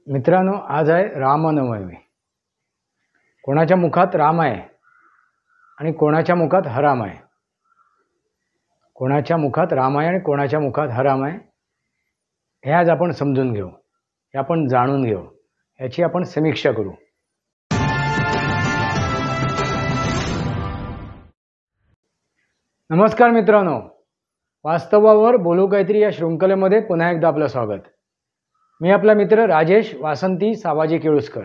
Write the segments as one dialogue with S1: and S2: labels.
S1: मित्रांनो, आज आहे रामनवमी. कोणाच्या मुखात राम आहे आणि कोणाच्या मुखात हराम आहे. कोणाच्या मुखात राम आहे आणि कोणाच्या मुखात हराम आहे हे आज आपण समजून घेऊ, हे आपण जाणून घेऊ, याची आपण समीक्षा करू. नमस्कार मित्रांनो, वास्तवावर बोलू काहीतरी या शृंखलेमध्ये पुन्हा एकदा आपलं स्वागत. मी आपला मित्र राजेश वासंती सावाजी केळुसकर.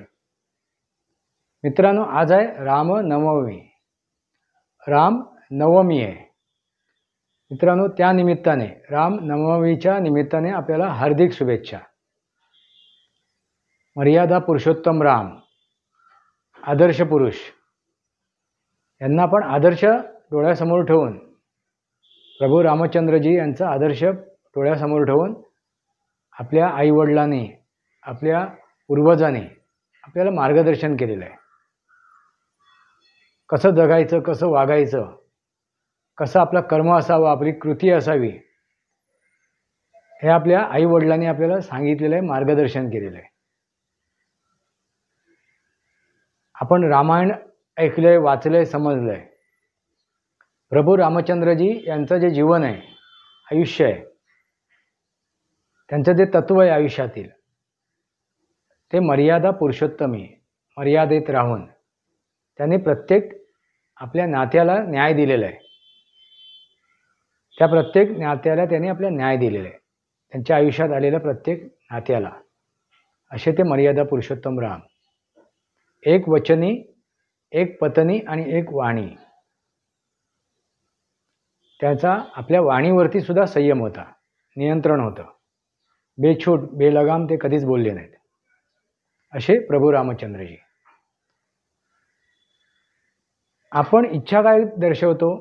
S1: मित्रांनो, आज आहे रामनवमी. रामनवमी आहे मित्रांनो. त्या निमित्ताने रामनवमीच्या निमित्ताने आपल्याला हार्दिक शुभेच्छा. मर्यादा पुरुषोत्तम राम, आदर्श पुरुष, यांना आपण आदर्श डोळ्यासमोर ठेवून, प्रभू रामचंद्रजी यांचा आदर्श डोळ्यासमोर ठेवून आपल्या आईवडिलांनी, आपल्या पूर्वजांनी आपल्याला मार्गदर्शन केलेलं आहे. कसं जगायचं, कसं वागायचं, कसं आपलं कर्म असावं, आपली कृती असावी, हे आपल्या आईवडिलांनी आपल्याला सांगितलेलं आहे, मार्गदर्शन केलेलं आहे. आपण रामायण ऐकलंय, वाचलंय, समजलंय. प्रभू रामचंद्रजी यांचं जे जीवन आहे, आयुष्य आहे, त्यांचं जे तत्व आहे आयुष्यातील, ते मर्यादा पुरुषोत्तमी, मर्यादेत राहून त्यांनी प्रत्येक आपल्या नात्याला न्याय दिलेला आहे. त्या प्रत्येक नात्याला त्यांनी आपल्या न्याय दिलेला आहे, त्यांच्या आयुष्यात आलेल्या प्रत्येक नात्याला. असे ते मर्यादा पुरुषोत्तम राम. एक वचनी, एक पत्नी आणि एक वाणी. त्याचा आपल्या वाणीवरती सुद्धा संयम होता, नियंत्रण होतं. बेछूट, बेलगाम ते कधीच बोलले नाहीत, असे प्रभू रामचंद्रजी. आपण इच्छा काय दर्शवतो,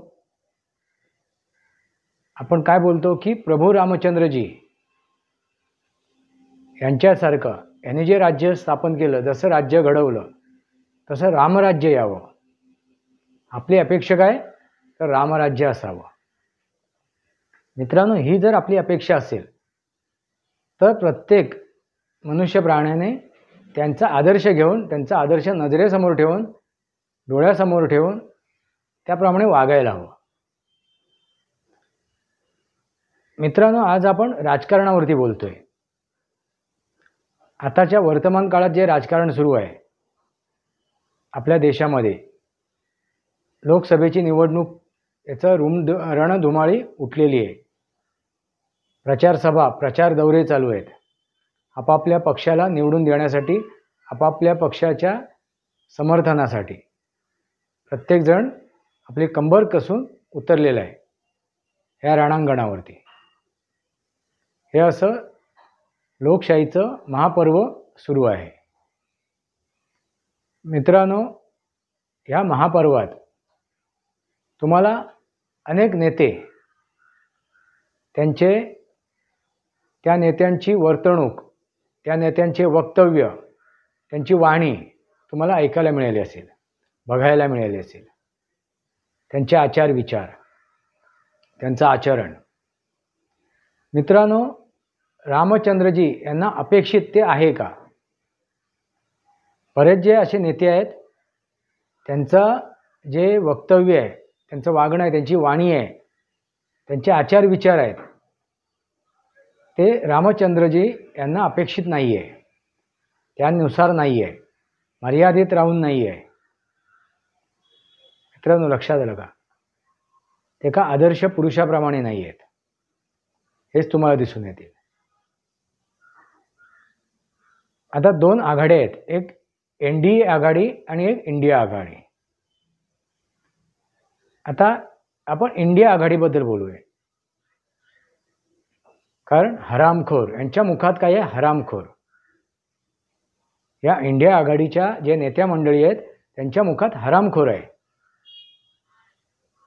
S1: आपण काय बोलतो की प्रभू रामचंद्रजी यांच्यासारखं, यांनी जे राज्य स्थापन केलं, जसं राज्य घडवलं, तसं रामराज्य यावं. आपली अपेक्षा काय, तर रामराज्य असावं. मित्रांनो, ही जर आपली अपेक्षा असेल तर प्रत्येक मनुष्य प्राण्याने त्यांचा आदर्श घेऊन, त्यांचा आदर्श नजरेसमोर ठेवून, डोळ्यासमोर ठेवून त्याप्रमाणे वागायला हवं. मित्रांनो, आज आपण राजकारणावरती बोलतोय. आताच्या वर्तमान काळात जे राजकारण सुरू आहे आपल्या देशामध्ये, लोकसभेची निवडणूक, याचं रणधुमाळी उठलेली आहे. प्रचार सभा, प्रचार दौरे चालू आहेत. आपापल्या पक्षाला निवडून देण्यासाठी, आपापल्या पक्षाच्या समर्थनासाठी प्रत्येकजण आपली कंबर कसून उतरलेलं आहे ह्या रणांगणावरती. हे असं लोकशाहीचं महापर्व सुरू आहे. मित्रांनो, ह्या महापर्वात तुम्हाला अनेक नेते, त्या नेत्यांची वर्तणूक, त्या नेत्यांचे वक्तव्य, त्यांची वाणी तुम्हाला ऐकायला मिळाली असेल, बघायला मिळाली असेल. त्यांचे आचार विचार, त्यांचं आचरण. मित्रांनो, रामचंद्रजी यांना अपेक्षित ते आहे का? बरेच जे असे नेते आहेत, त्यांचं जे वक्तव्य आहे, त्यांचं वागणं आहे, त्यांची वाणी आहे, त्यांचे आचार विचार आहेत, ते रामचंद्रजी यांना अपेक्षित नाही आहे, त्यानुसार नाही आहे, मर्यादित राहून नाही आहे. मित्रांनो, लक्षात आलं का? ते का आदर्श पुरुषाप्रमाणे नाही आहेत, हेच तुम्हाला दिसून येतील. आता दोन आघाड्या आहेत, एक NDA आघाडी आणि एक इंडिया आघाडी. आता आपण इंडिया आघाडीबद्दल बोलूया, कारण हरामखोर, यांच्या मुखात काय आहे? हरामखोर. या इंडिया आघाडीच्या जे नेत्या मंडळी आहेत, त्यांच्या मुखात हरामखोर आहे.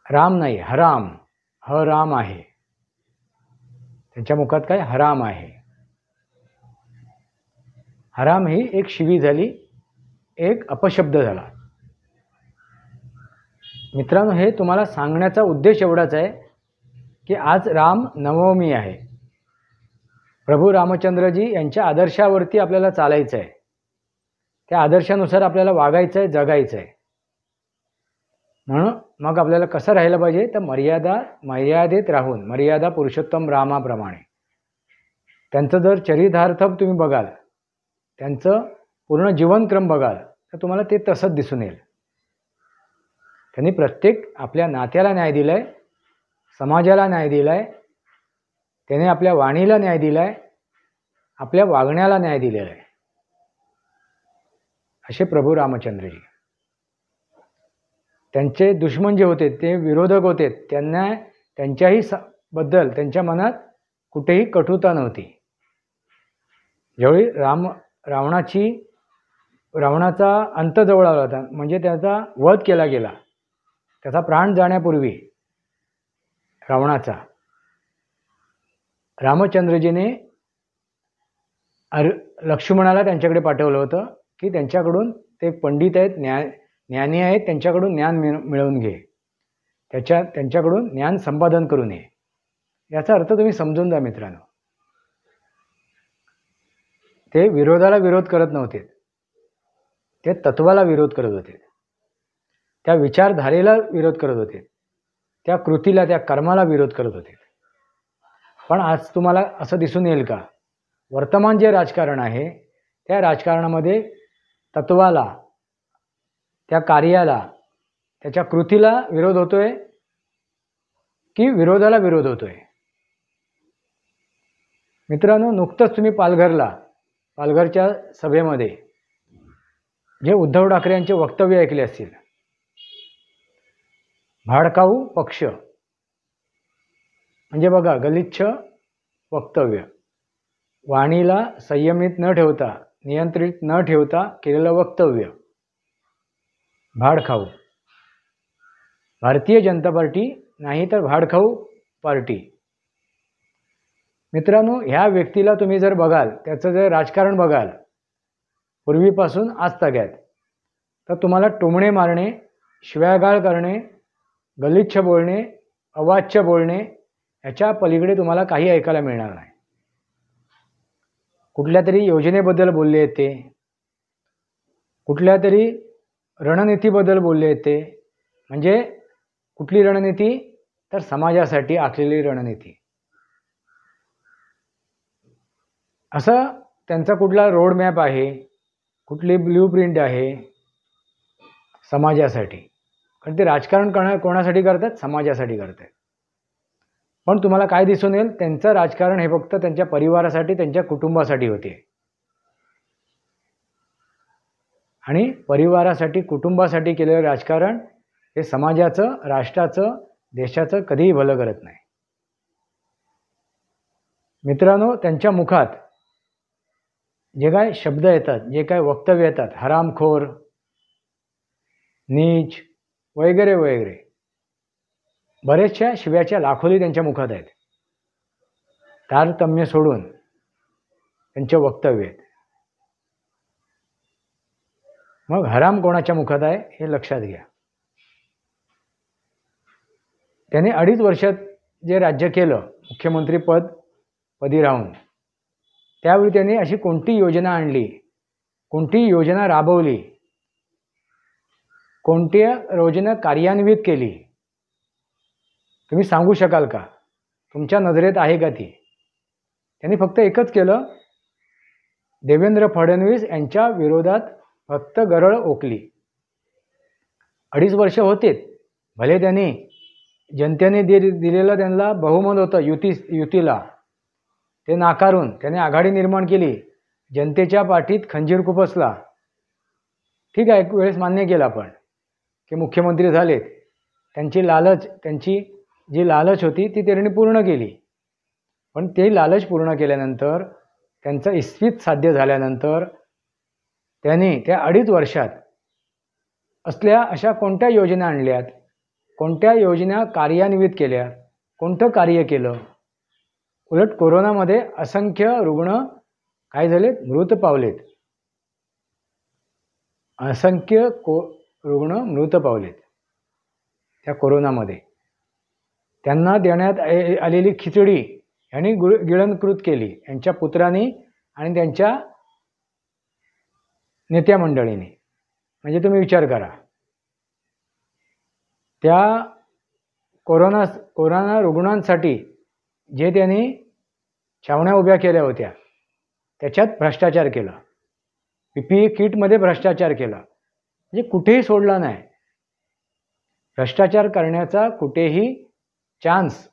S1: राम नाही, हराम, हराम आहे. त्यांच्या मुखात काय? हराम आहे. हराम ही एक शिवी झाली, एक अपशब्द झाला. मित्रांनो, हे तुम्हाला सांगण्याचा उद्देश एवढाच आहे की आज रामनवमी आहे. प्रभू रामचंद्रजी यांच्या आदर्शावरती आपल्याला चालायचं आहे. त्या आदर्शानुसार आपल्याला वागायचं आहे, जगायचं आहे. म्हणून मग आपल्याला कसं राहिलं पाहिजे तर मर्यादेत राहून, मर्यादा पुरुषोत्तम रामाप्रमाणे. त्यांचं जर चरितार्थ तुम्ही बघाल, त्यांचं पूर्ण जीवनक्रम बघाल तर तुम्हाला ते तसंच दिसून येईल. त्यांनी प्रत्येक आपल्या नात्याला न्याय दिलाय, समाजाला न्याय दिलाय, त्याने आपल्या वाणीला न्याय दिलाय, आपल्या वागण्याला न्याय दिलेला आहे. असे प्रभू रामचंद्रजी. त्यांचे दुश्मन जे होते ते विरोधक होते, त्यांना त्यांच्याही बद्दल त्यांच्या मनात कुठेही कटुता नव्हती. ज्यावेळी रावणाचा अंत जवळ आला होता, म्हणजे त्याचा वध केला गेला, त्याचा प्राण जाण्यापूर्वी रावणाचा, रामचंद्रजीने लक्ष्मणाला त्यांच्याकडे पाठवलं होतं की त्यांच्याकडून ते पंडित आहेत, ज्ञानी आहेत, त्यांच्याकडून ज्ञान मिळवून घे, त्यांच्याकडून ज्ञान संपादन करून ये. याचा अर्थ तुम्ही समजून जा मित्रांनो. ते विरोधाला विरोध करत नव्हते, ते तत्वाला विरोध करत होते, त्या विचारधारेला विरोध करत होते, त्या कृतीला, त्या कर्माला विरोध करत होते. पण आज तुम्हाला असं दिसून येईल का, वर्तमान जे राजकारण आहे त्या राजकारणामध्ये तत्वाला, त्या कार्याला, त्याच्या कृतीला विरोध होतोय की विरोधाला विरोध होतोय? मित्रांनो, नुकतंच तुम्ही पालघरच्या सभेमध्ये जे उद्धव ठाकरे यांचे वक्तव्य ऐकले असतील. भाडखाऊ पक्ष म्हणजे बघा, गलिच्छ वक्तव्य, वाणीला संयमित न ठेवता, नियंत्रित न ठेवता केलेलं वक्तव्य, भाडखाऊ. भारतीय जनता पार्टी नाही तर भाडखाऊ पार्टी. मित्रांनो, ह्या व्यक्तीला तुम्ही जर बघाल, त्याचं जर राजकारण बघाल पूर्वीपासून आज तग्यात, तर तुम्हाला टोमणे मारणे, शिव्यागाळ करणे, गलिच्छ बोलणे, अवाच्य बोलणे याच्या पलीकडे तुम्हाला काही ऐकायला मिळणार नाही. कुठल्या तरी योजनेबद्दल बोलले आहेत ते, कुठल्या तरी रणनीतीबद्दल बोलले आहेत ते. म्हणजे कुठली रणनीती तर समाजासाठी आखलेली रणनीती. असं त्यांचा कुठला रोड मॅप आहे, कुठली ब्ल्यू प्रिंट आहे समाजासाठी. कारण ते राजकारण कोणासाठी करतात? समाजासाठी करतात. पण तुम्हाला काय दिसून येईल, त्यांचं राजकारण हे फक्त त्यांच्या परिवारासाठी, त्यांच्या कुटुंबासाठी होते. आणि परिवारासाठी, कुटुंबासाठी केलेलं राजकारण हे समाजाचं, राष्ट्राचं, देशाचं कधीही भलं करत नाही. मित्रांनो, त्यांच्या मुखात जे काय शब्द येतात, जे काय वक्तव्य येतात, हरामखोर, नीच वगैरे वगैरे, बरेचशा शिव्याच्या लाखोली त्यांच्या मुखात आहेत. तारतम्य सोडून त्यांचे वक्तव्य आहेत. मग हराम कोणाच्या मुखात आहे हे लक्षात घ्या. त्याने 2.5 वर्षात जे राज्य केलं, मुख्यमंत्री पदी राहून, त्यावेळी त्याने अशी कोणती योजना आणली, कोणती योजना राबवली, कोणत्या योजना कार्यान्वित केली, तुम्ही सांगू शकाल का? तुमच्या नजरेत आहे का ती? त्यांनी फक्त एकच केलं, देवेंद्र फडणवीस यांच्या विरोधात फक्त गरळ ओकली. 2.5 वर्ष होते, भले त्यांनी जनतेने दिलेलं त्यांना बहुमत होतं युतीला, ते नाकारून त्याने आघाडी निर्माण केली, जनतेच्या पाठीत खंजीर खुपसला. ठीक आहे, एक वेळेस मान्य केलं आपण की मुख्यमंत्री झालेत, त्यांची जी लालच होती ती त्यांनी पूर्ण केली. पण ते लालच पूर्ण केल्यानंतर, त्यांचं इस्पित साध्य झाल्यानंतर, त्यांनी त्या 2.5 वर्षात अशा कोणत्या योजना आणल्यात, कोणत्या योजना कार्यान्वित केल्या, कोणतं कार्य केलं? उलट कोरोनामध्ये असंख्य रुग्ण काय झालेत? मृत पावलेत. असंख्य रुग्ण मृत पावलेत त्या कोरोनामध्ये. त्यांना देण्यात आलेली खिचडी ह्यांनी गिळंकृत केली, यांच्या पुत्रांनी आणि त्यांच्या नेत्या मंडळींनी. म्हणजे तुम्ही विचार करा, त्या कोरोना रुग्णांसाठी जे त्यांनी छावण्या उभ्या केल्या होत्या त्याच्यात भ्रष्टाचार केला, PPE किटमध्ये भ्रष्टाचार केला, म्हणजे कुठेही सोडला नाही. भ्रष्टाचार करण्याचा कुठेही चान्स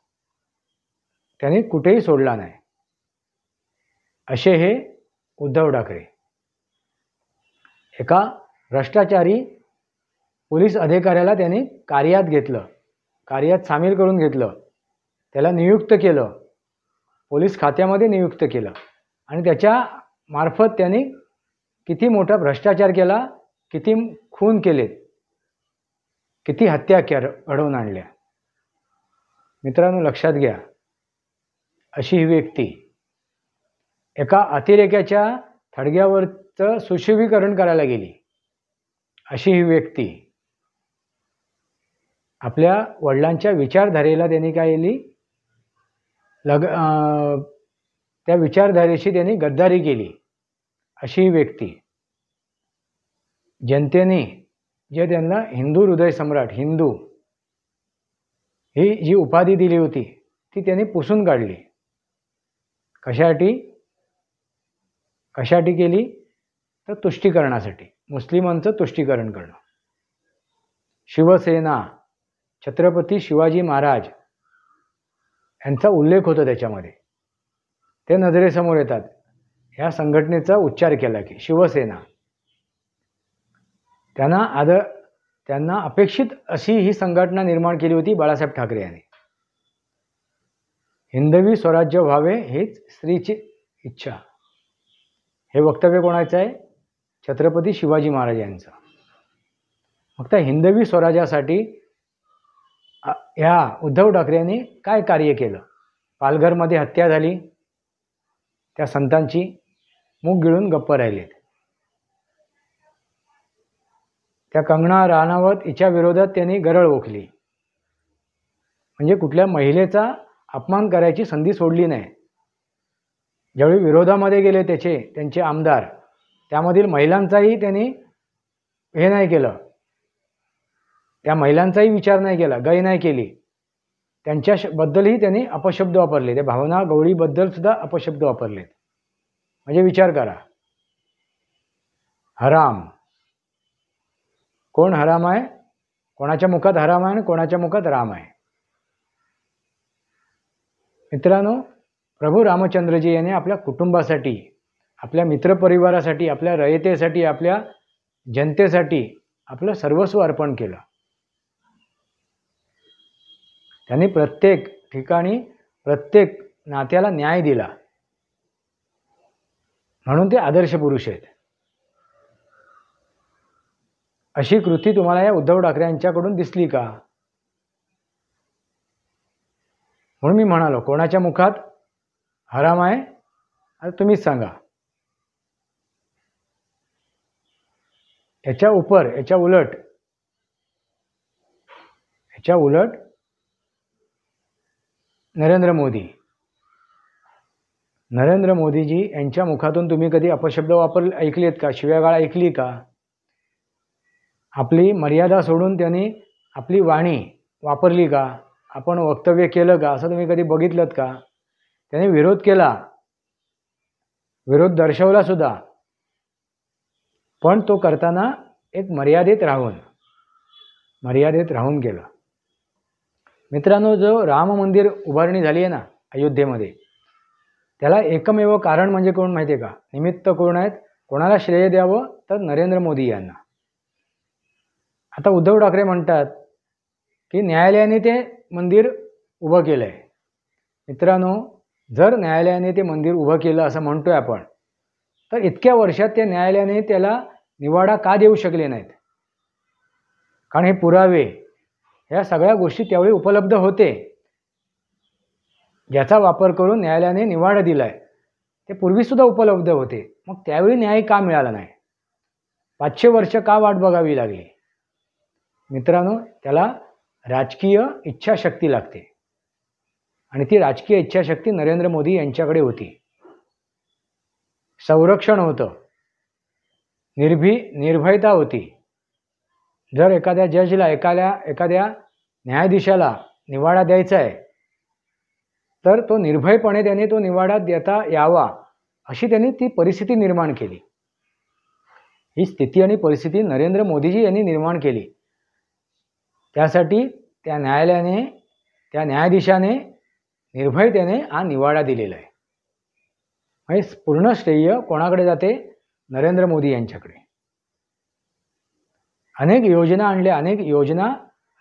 S1: त्यांनी कुठेही सोडला नाही. असे हे उद्धव ठाकरे. एका भ्रष्टाचारी पोलीस अधिकाऱ्याला त्यांनी कार्यात घेतलं, कार्यात सामील करून घेतलं, त्याला नियुक्त केलं, पोलीस खात्यामध्ये नियुक्त केलं आणि त्याच्या मार्फत त्यांनी किती मोठा भ्रष्टाचार केला, किती खून केलेत, किती हत्या घडवून आणल्या. मित्रांनो, लक्षात घ्या, अशी ही व्यक्ती एका अतिरेक्याच्या थडग्यावरचं सुशोभीकरण करायला गेली. अशी ही व्यक्ती आपल्या वडिलांच्या विचारधारेला त्यांनी काय केली, त्या विचारधारेशी त्यांनी गद्दारी केली. अशी ही व्यक्ती जनतेने जे त्यांना हिंदू हृदय सम्राट, हिंदू ही जी उपाधी दिली होती ती त्यांनी पुसून काढली. कशासाठी केली तर तुष्टीकरणासाठी, मुस्लिमांचं तुष्टीकरण करणं. शिवसेना, छत्रपती शिवाजी महाराज यांचा उल्लेख होतो त्याच्यामध्ये, ते नजरेसमोर येतात. ह्या संघटनेचा उच्चार केला की शिवसेना, त्यांना अपेक्षित अशी ही संघटना निर्माण केली होती बाळासाहेब ठाकरे यांनी. हिंदवी स्वराज्य व्हावे हीच स्त्रीची इच्छा. हे वक्तव्य कोणाचं आहे? छत्रपती शिवाजी महाराज यांचं. मग त्या हिंदवी स्वराज्यासाठी ह्या उद्धव ठाकरे यांनी काय कार्य केलं? पालघरमध्ये हत्या झाली, त्या संतांची मूग गिळून गप्प राहिलेत. त्या कंगना राणावत हिच्या विरोधात त्यांनी गरळ ओकली, म्हणजे कुठल्या महिलेचा अपमान करायची संधी सोडली नाही. ज्यावेळी विरोधामध्ये गेले त्यांचे आमदार, त्यामधील महिलांचाही त्यांनी हे नाही केलं, त्या महिलांचाही विचार नाही केला, गय नाही केली. त्यांच्याबद्दलही त्यांनी अपशब्द वापरले, त्या भावना गवळीबद्दल सुद्धा अपशब्द वापरलेत. म्हणजे विचार करा, हराम. कोण हराम आहे? कोणाच्या मुखात हराम आहे आणि कोणाच्या मुखात राम आहे. मित्रांनो, प्रभू रामचंद्रजी यांनी आपल्या कुटुंबासाठी, आपल्या मित्रपरिवारासाठी, आपल्या रयतेसाठी, आपल्या जनतेसाठी आपलं सर्वस्व अर्पण केलं. त्यांनी प्रत्येक ठिकाणी प्रत्येक नात्याला न्याय दिला, म्हणून ते आदर्श पुरुष आहेत. अशी कृती तुम्हाला या उद्धव ठाकरे यांच्याकडून दिसली का? म्हणून मी म्हणालो, कोणाच्या मुखात हराम आहे आता तुम्हीच सांगा. याच्या उलट नरेंद्र मोदीजी यांच्या मुखातून तुम्ही कधी अपशब्द ऐकलेत का? शिव्यागाळ ऐकली का? आपली मर्यादा सोडून त्यांनी आपली वाणी वापरली का? आपण वक्तव्य केलं का? असं तुम्ही कधी बघितलं का? त्यांनी विरोध केला, विरोध दर्शवला सुद्धा, पण तो करताना एक मर्यादेत राहून केला. मित्रांनो, जो राम मंदिर उभारणी झाली आहे ना अयोध्येमध्ये, त्याला एकमेव कारण म्हणजे कोण माहिती आहे का? निमित्त कोण आहेत? कोणाला श्रेय द्यावं तर नरेंद्र मोदी यांना. आता उद्धव ठाकरे म्हणतात की न्यायालयाने ते मंदिर उभं केलं आहे. मित्रांनो, जर न्यायालयाने ते मंदिर उभं केलं असं म्हणतोय आपण, तर इतक्या वर्षात त्या न्यायालयाने त्याला निवाडा का देऊ शकले नाहीत? कारण हे पुरावे, ह्या सगळ्या गोष्टी त्यावेळी उपलब्ध होते, ज्याचा वापर करून न्यायालयाने निवाडा दिलाय. ते पूर्वीसुद्धा उपलब्ध होते, मग त्यावेळी न्याय का मिळाला नाही? 500 वर्ष का वाट बघावी लागली? मित्रांनो, त्याला राजकीय इच्छाशक्ती लागते. आणि ती राजकीय इच्छाशक्ती नरेंद्र मोदी यांच्याकडे होती. संरक्षण होतं, निर्भयता होती. जर एखाद्या जजला एखाद्या न्यायाधीशाला निवाडा द्यायचा आहे तर तो निर्भयपणे त्याने तो निवाडा देता यावा अशी त्यांनी ती परिस्थिती निर्माण केली. ही स्थिती आणि परिस्थिती नरेंद्र मोदीजी यांनी निर्माण केली. त्यासाठी त्या न्यायाधीशाने निर्भयतेने हा निवाडा दिलेला आहे. म्हणजे पूर्ण श्रेय कोणाकडे जाते? नरेंद्र मोदी यांच्याकडे. अनेक योजना आणल्या, अनेक योजना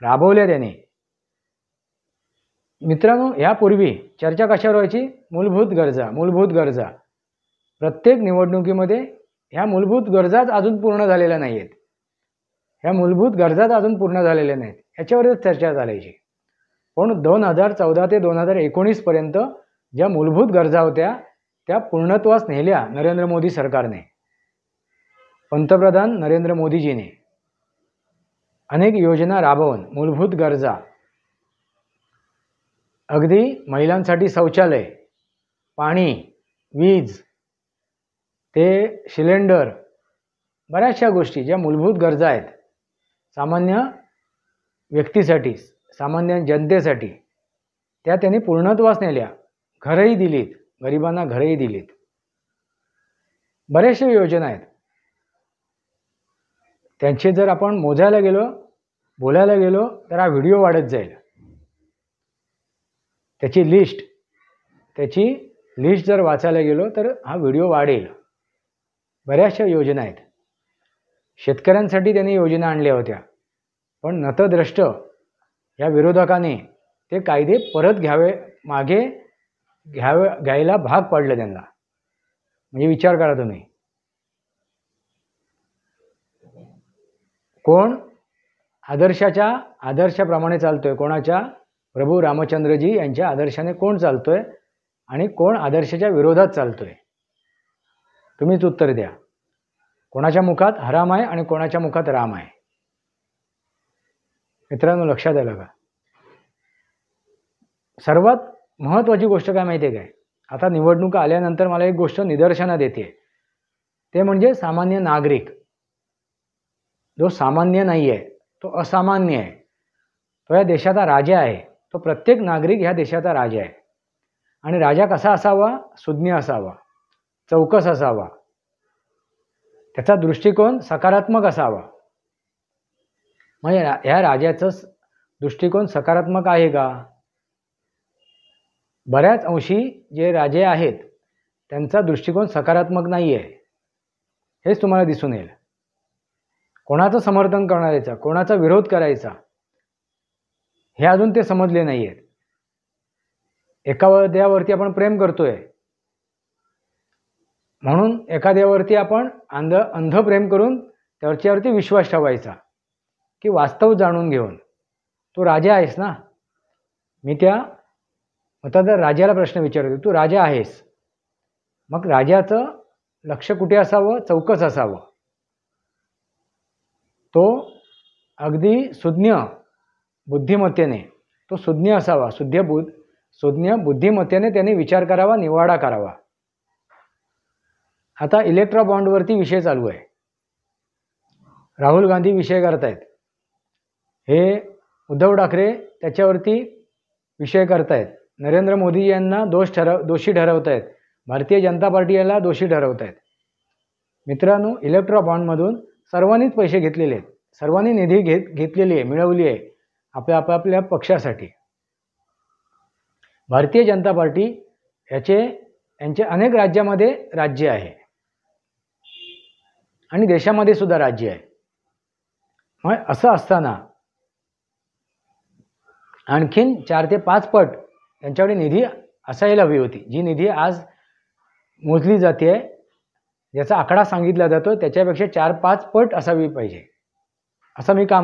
S1: राबवल्या त्याने. मित्रांनो, यापूर्वी चर्चा कशावर व्हायची? मूलभूत गरजा. प्रत्येक निवडणुकीमध्ये ह्या मूलभूत गरजाच अजून पूर्ण झालेल्या नाही आहेत. याच्यावरच चर्चा चालायची. पण 2014 ते 2019 पर्यंत ज्या मूलभूत गरजा होत्या त्या पूर्णत्वास नेल्या नरेंद्र मोदी सरकारने. पंतप्रधान नरेंद्र मोदीजीने अनेक योजना राबवून मूलभूत गरजा, अगदी महिलांसाठी शौचालय, पाणी, वीज, ते सिलेंडर, बऱ्याचशा गोष्टी ज्या मूलभूत गरजा आहेत सामान्य व्यक्तीसाठी, सामान्य जनतेसाठी, त्या त्यांनी पूर्णत्वास नेल्या. घरही दिलीत, गरिबांना घरही दिलीत. बऱ्याचशा योजना आहेत. त्यांचे जर आपण मोजायला गेलो, बोलायला गेलो तर हा व्हिडिओ वाढत जाईल. त्याची लिस्ट जर वाचायला गेलो तर हा व्हिडिओ वाढेल. बऱ्याचशा योजना आहेत. शेतकऱ्यांसाठी त्यांनी योजना आणल्या होत्या, पण नतद्रष्ट या विरोधकाने ते कायदे परत घ्यायला भाग पाडलं त्यांना. म्हणजे विचार करा तुम्ही, कोण आदर्शाप्रमाणे चालतोय? कोणाच्या? प्रभू रामचंद्रजी यांच्या आदर्शाने कोण चालतोय आणि कोण आदर्शाच्या विरोधात चालतोय? तुम्हीच उत्तर द्या. कोणाच्या मुखात हराम आहे आणि कोणाच्या मुखात राम आहे? मित्रांनो, लक्षात आलं का? सर्वात महत्त्वाची गोष्ट काय माहिती आहे काय? आता निवडणुका आल्यानंतर मला एक गोष्ट निदर्शनात येते, ते म्हणजे सामान्य नागरिक. जो सामान्य नाही आहे, तो असामान्य आहे. तो या देशाचा राजा आहे. तो प्रत्येक नागरिक ह्या देशाचा राजा आहे. आणि राजा कसा असावा? सुज्ञ असावा, चौकस असावा, त्याचा दृष्टिकोन सकारात्मक असावा. म्हणजे ह्या राजाचं दृष्टिकोन सकारात्मक आहे का? बऱ्याच अंशी जे राजे आहेत त्यांचा दृष्टिकोन सकारात्मक नाही आहे. हेच तुम्हाला दिसून येईल. कोणाचं समर्थन करायचं, कोणाचा विरोध करायचा, हे अजून ते समजले नाही आहेत. एखाद्यावरती आपण प्रेम करतोय म्हणून एखाद्यावरती आपण अंध प्रेम करून त्याच्यावरती विश्वास ठेवायचा, की वास्तव जाणून घेऊन तू राजा आहेस ना. मी त्या मतदार राजाला प्रश्न विचारतो, तू राजा आहेस, मग राजाचं लक्ष कुठे असावं? चौकस असावं. तो अगदी सुज्ञ बुद्धिमत्तेने तो सुज्ञ असावा. सुज्ञ बुद्धिमत्तेने त्याने विचार करावा, निवाडा करावा. आता इलेक्ट्रा बॉन्डवरती विषय चालू आहे. राहुल गांधी विषय करतायत, हे उद्धव ठाकरे त्याच्यावरती विषय करतायत, नरेंद्र मोदी यांना दोषी ठरवत आहेत, भारतीय जनता पार्टी याला दोषी ठरवत आहेत. मित्रांनो, इलेक्ट्रा बॉन्डमधून सर्वांनीच पैसे घेतलेले आहेत, सर्वांनी निधी घेतलेली आहे, मिळवली आहे आपापल्या पक्षासाठी. भारतीय जनता पार्टी यांचे अनेक राज्यामध्ये राज्य आहे आणि देशामध्ये सुद्धा राज्य आहे. मग असं असताना आणखीन 4 ते 5 पट त्यांच्याकडे निधी असायला हवी होती. जी निधी आज मोजली जाते, ज्याचा आकडा सांगितला जातो, त्याच्यापेक्षा 4-5 पट असावी पाहिजे. असं मी का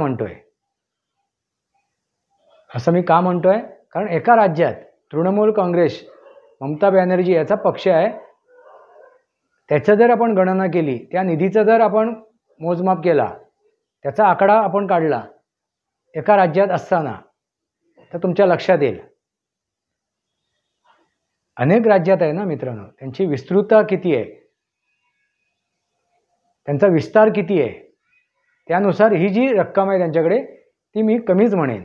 S1: म्हणतोय? कारण एका राज्यात तृणमूल काँग्रेस, ममता बॅनर्जी याचा पक्ष आहे, त्याचं जर आपण गणना केली, त्या निधीचं जर आपण मोजमाप केला, त्याचा आकडा आपण काढला एका राज्यात असताना, तर तुमच्या लक्षात येईल अनेक राज्यात आहे ना मित्रांनो, त्यांची विस्तृतता किती आहे, त्यांचा विस्तार किती आहे, त्यानुसार ही जी रक्कम आहे त्यांच्याकडे ती मी कमीच म्हणेन.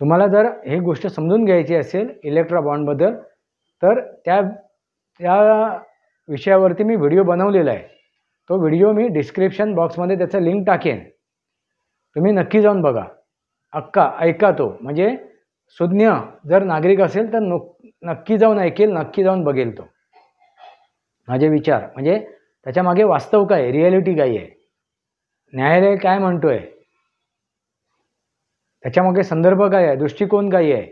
S1: तुम्हाला जर ही गोष्ट समजून घ्यायची असेल इलेक्ट्रा बॉन्डबद्दल, तर त्या विषयावरती मी व्हिडिओ बनवलेला आहे. तो व्हिडिओ मी डिस्क्रिप्शन बॉक्समध्ये त्याचं लिंक टाकेन, तुम्ही नक्की जाऊन बघा, ऐका तो. म्हणजे सुज्ञ जर नागरिक असेल तर नक्की जाऊन ऐकेल, नक्की जाऊन बघेल तो माझे विचार. म्हणजे त्याच्यामागे वास्तव काय, रिॲलिटी काय आहे, न्यायालय काय म्हणतोय, त्याच्यामागे संदर्भ काय आहे, दृष्टिकोन काय आहे,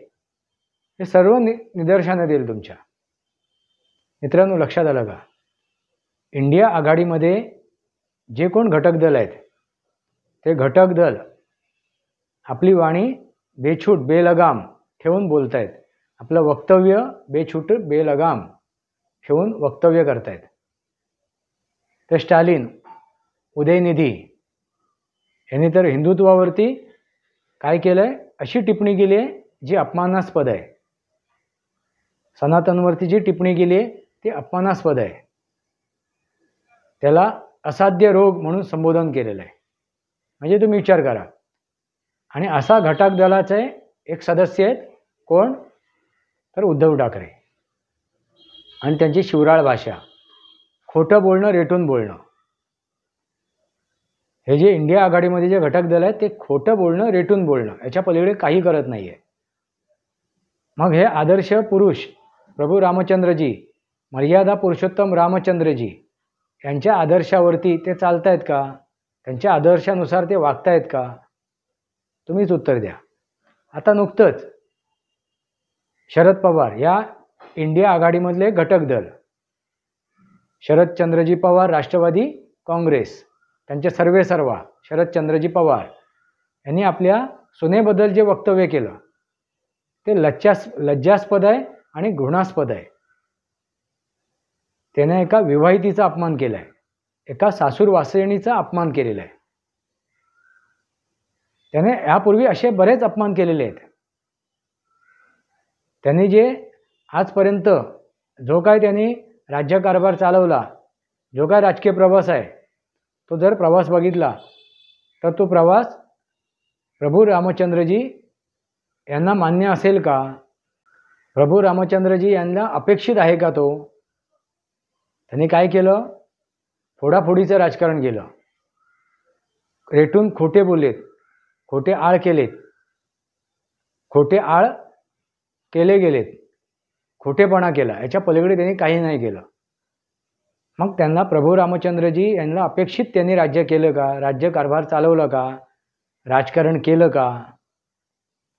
S1: हे सर्व निदर्शनं देईल तुमच्या. मित्रांनो, लक्षात आलं का, इंडिया आघाडीमध्ये जे कोण घटक दल आहेत ते घटक दल आपली वाणी बेछूट बेलगाम ठेवून बोलत आहेत, आपलं वक्तव्य बेछूट बेलगाम ठेवून वक्तव्य करतायत. तर स्टॅलिन, उदयनिधी यांनी तर हिंदुत्वावरती काय केलं आहे, अशी टिप्पणी केली आहे जी अपमानास्पद आहे. सनातनवरती जी टिप्पणी केली आहे ती अपमानास्पद आहे. त्याला असाध्य रोग म्हणून संबोधन केलेलं आहे. म्हणजे तुम्ही विचार करा. आणि असा घटक दलाचे एक सदस्य आहेत कोण, तर उद्धव ठाकरे. आणि त्यांची शिवराळ भाषा, खोटं बोलणं, रेटून बोलणं. हे जे इंडिया आघाडीमध्ये जे घटक दल आहेत ते खोटं बोलणं, रेटून बोलणं, याच्या पलीकडे काही करत नाही आहे. मग हे आदर्श पुरुष प्रभू रामचंद्रजी, मर्यादा पुरुषोत्तम रामचंद्रजी यांच्या आदर्शावरती ते चालतायत का, त्यांच्या आदर्शानुसार ते वागतायत का, तुम्हीच उत्तर द्या. आता नुकतंच शरद पवार या इंडिया आघाडीमधले घटक दल, शरदचंद्रजी पवार राष्ट्रवादी काँग्रेस, त्यांचे सर्वेसर्वा शरदचंद्रजी पवार यांनी आपल्या सुनेबद्दल जे वक्तव्य केलं ते लज्जास्पद आहे आणि घृणास्पद आहे. त्याने एका विवाहितीचा अपमान केला आहे, एका सासूर वासणीचा अपमान केलेला आहे. त्याने यापूर्वी असे बरेच अपमान केलेले आहेत. त्यांनी जे आजपर्यंत जो काय त्यांनी राज्यकारभार चालवला, जो काय राजकीय प्रवास आहे, तो जर प्रवास बघितला तर तो प्रवास प्रभू रामचंद्रजी यांना मान्य असेल का, प्रभू रामचंद्रजी यांना अपेक्षित आहे का तो. त्यांनी काय केलं, फोडाफोडीचं राजकारण केलं, रेटून खोटे बोललेत, खोटे आळ केलेत, खोटे आळ केले गेलेत, खोटेपणा केला, याच्या पलीकडे त्यांनी काही नाही केलं. मग त्यांना प्रभू रामचंद्रजी यांना अपेक्षित त्यांनी राज्य केलं का, राज्यकारभार चालवलं का, राजकारण केलं का,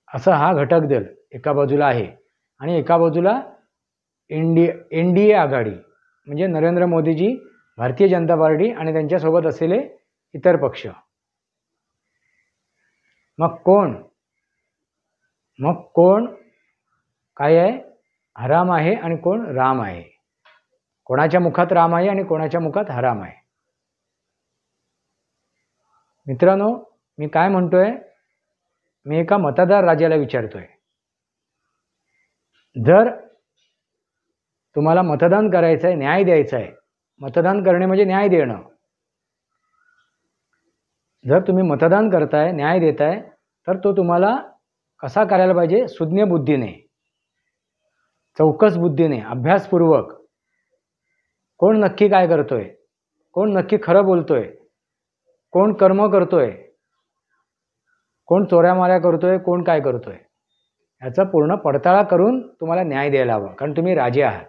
S1: असं हा घटक दल एका बाजूला आहे. आणि एका बाजूला NDA आघाडी म्हणजे नरेंद्र मोदीजी, भारतीय जनता पार्टी आणि त्यांच्यासोबत असलेले इतर पक्ष. मग कोण काय आहे, हराम आहे आणि कोण राम आहे. कोणाच्या मुखात राम आहे आणि कोणाच्या मुखात हराम आहे. मित्रांनो, मी काय म्हणतोय, मी एका मतदार राजाला विचारतोय, जर तुम्हाला मतदान करायचं आहे, न्याय द्यायचा आहे, मतदान करणे म्हणजे न्याय देणं. जर तुम्ही मतदान करताय, न्याय देताय, तर तो तुम्हाला कसा करायला पाहिजे, सुज्ञ बुद्धीने, चौकस बुद्धीने, अभ्यासपूर्वक. कोण नक्की काय करतोय, कोण नक्की खरं बोलतोय, कोण कर्म करतोय, कोण चोऱ्यामाऱ्या करतोय, कोण काय करतोय, याचा पूर्ण पडताळा करून तुम्हाला न्याय द्यायला हवा. कारण तुम्ही राजे आहात.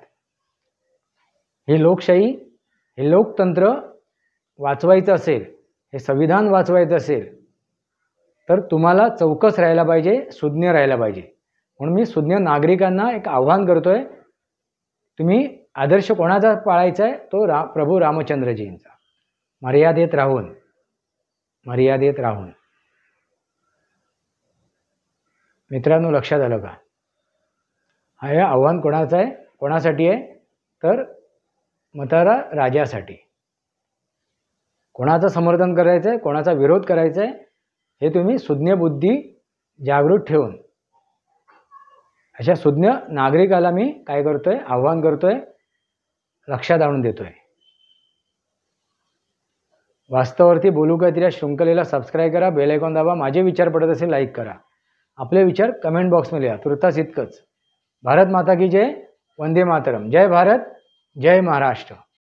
S1: ही लोकशाही, हे लोकतंत्र वाचवायचं असेल, हे संविधान वाचवायचं असेल, तर तुम्हाला चौकस राहायला पाहिजे, सुज्ञ राहायला पाहिजे. म्हणून मी सुज्ञ नागरिकांना एक आव्हान करतोय, तुम्ही आदर्श कोणाचा पाळायचा आहे, तो प्रभू रामचंद्रजींचा, मर्यादेत राहून. मित्रांनो, लक्षात आलं का, हे आव्हान कोणाचं आहे, कोणासाठी आहे, तर मतदार राजासाठी. कोणाचं समर्थन करायचं आहे, कोणाचा विरोध करायचा आहे, हे तुम्ही सुज्ञ बुद्धी जागृत ठेवून अशा सुज्ञ नागरिकाला मी काय करतोय, आव्हान करतोय, लक्षात आणून देतोय. वास्तवावरती बोलू काहीतरी या शृंखलेला सबस्क्राईब करा, बेल आयकॉन दाबा. माझे विचार पडत असेल लाईक करा. आपले विचार कमेंट बॉक्समध्ये लिहा. तुर्तास इतकंच. भारत माता की जय. वंदे मातरम. जय भारत, जय महाराष्ट्र.